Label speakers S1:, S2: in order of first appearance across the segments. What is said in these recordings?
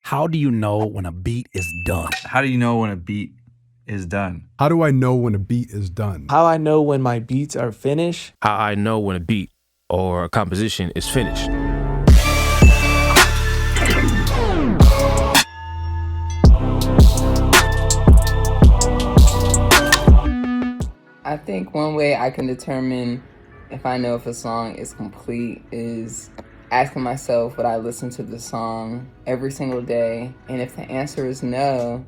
S1: How do you know when a beat is done?
S2: How do you know when a beat is done?
S3: How do I know when a beat is done?
S4: How I know when my beats are finished?
S5: How I know when a beat or a composition is finished.
S6: I think one way I can determine if I know if a song is complete is asking myself, would I listen to the song every single day? And if the answer is no,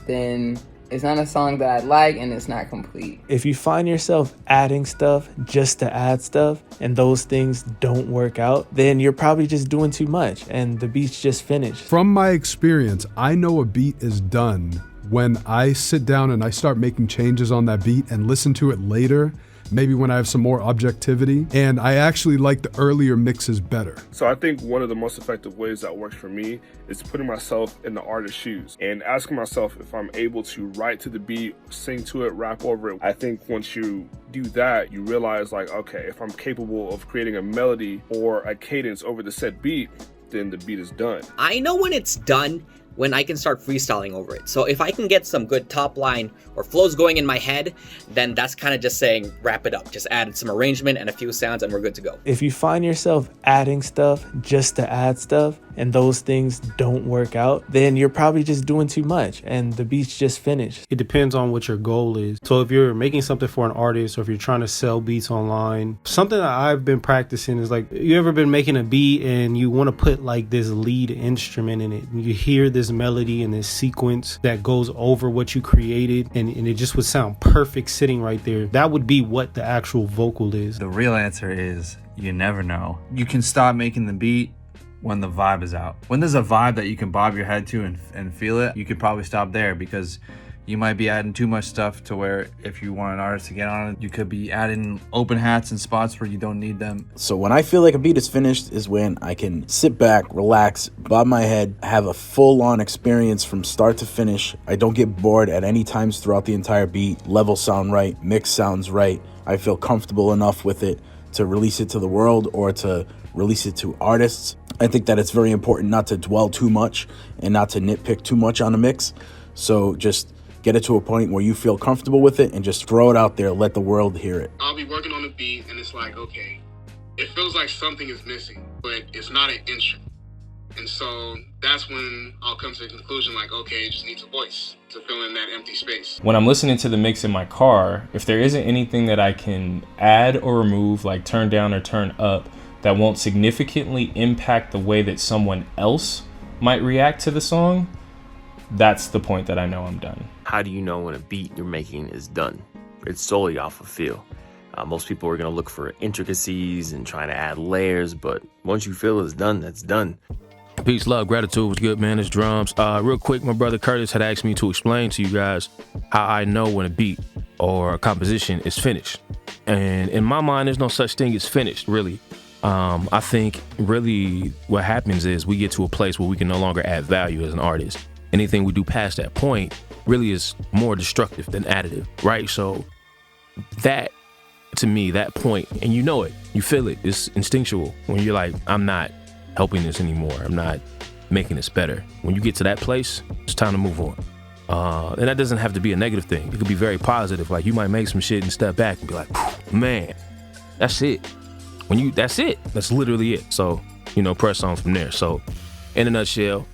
S6: then it's not a song that I like and it's not complete.
S4: If you find yourself adding stuff just to add stuff and those things don't work out, then you're probably just doing too much and the beat's just finished.
S3: From my experience, I know a beat is done when I sit down and I start making changes on that beat and listen to it later, maybe when I have some more objectivity, and I actually like the earlier mixes better.
S7: So I think one of the most effective ways that works for me is putting myself in the artist's shoes and asking myself if I'm able to write to the beat, sing to it, rap over it. I think once you do that, you realize like, okay, if I'm capable of creating a melody or a cadence over the said beat, then the beat is done.
S8: I know when it's done when I can start freestyling over it. So if I can get some good top line or flows going in my head, then that's kind of just saying wrap it up. Just add some arrangement and a few sounds and we're good to go.
S4: If you find yourself adding stuff just to add stuff and those things don't work out, then you're probably just doing too much and the beat's just finished.
S9: It depends on what your goal is. So if you're making something for an artist or if you're trying to sell beats online, something that I've been practicing is like, you ever been making a beat and you want to put like this lead instrument in it and you hear this melody and this sequence that goes over what you created and it just would sound perfect sitting right there. That would be what the actual vocal is.
S2: The real answer is you never know. You can stop making the beat when the vibe is out. When there's a vibe that you can bob your head to and feel it, you could probably stop there because you might be adding too much stuff to where if you want an artist to get on it, you could be adding open hats in spots where you don't need them.
S10: So when I feel like a beat is finished is when I can sit back, relax, bob my head, have a full-on experience from start to finish. I don't get bored at any times throughout the entire beat. Levels sound right, mix sounds right. I feel comfortable enough with it to release it to the world or to release it to artists. I think that it's very important not to dwell too much and not to nitpick too much on a mix. So just get it to a point where you feel comfortable with it and just throw it out there, let the world hear it.
S11: I'll be working on a beat and it's like, okay, it feels like something is missing, but it's not an intro. And so that's when I'll come to the conclusion like, okay, it just needs a voice to fill in that empty space.
S12: When I'm listening to the mix in my car, if there isn't anything that I can add or remove, like turn down or turn up, that won't significantly impact the way that someone else might react to the song, that's the point that I know I'm done.
S5: How do you know when a beat you're making is done? It's solely off of feel. Most people are going to look for intricacies and trying to add layers, but once you feel it's done, that's done.
S13: Peace, love, gratitude. What's good, man? It's Drums. Real quick, my brother Curtis had asked me to explain to you guys how I know when a beat or a composition is finished. And in my mind, there's no such thing as finished, really. I think really what happens is we get to a place where we can no longer add value as an artist. Anything we do past that point really is more destructive than additive, right? So that, to me, that point, and you know it, you feel it, it's instinctual. When you're like, I'm not helping this anymore, I'm not making this better. When you get to that place, it's time to move on. And that doesn't have to be a negative thing. It could be very positive. Like you might make some shit and step back and be like, man, that's it. That's it. That's literally it. So, press on from there. So in a nutshell,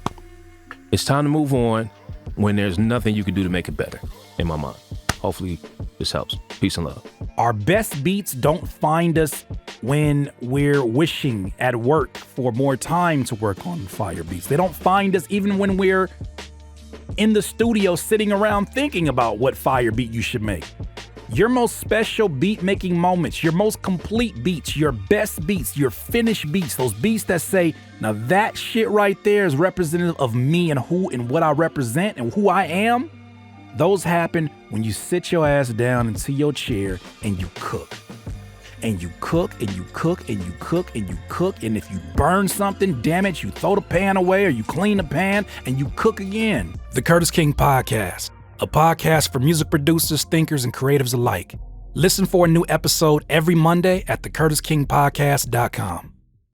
S13: it's time to move on when there's nothing you can do to make it better, in my mind. Hopefully this helps. Peace and love.
S1: Our best beats don't find us when we're wishing at work for more time to work on fire beats. They don't find us even when we're in the studio sitting around thinking about what fire beat you should make. Your most special beat making moments, your most complete beats, your best beats, your finished beats, those beats that say, now that shit right there is representative of me and who and what I represent and who I am. Those happen when you sit your ass down into your chair and you cook. And you cook and you cook and you cook and you cook. And if you burn something, damn it, you throw the pan away or you clean the pan and you cook again. The Curtis King Podcast, a podcast for music producers, thinkers, and creatives alike. Listen for a new episode every Monday at thecurtiskingpodcast.com.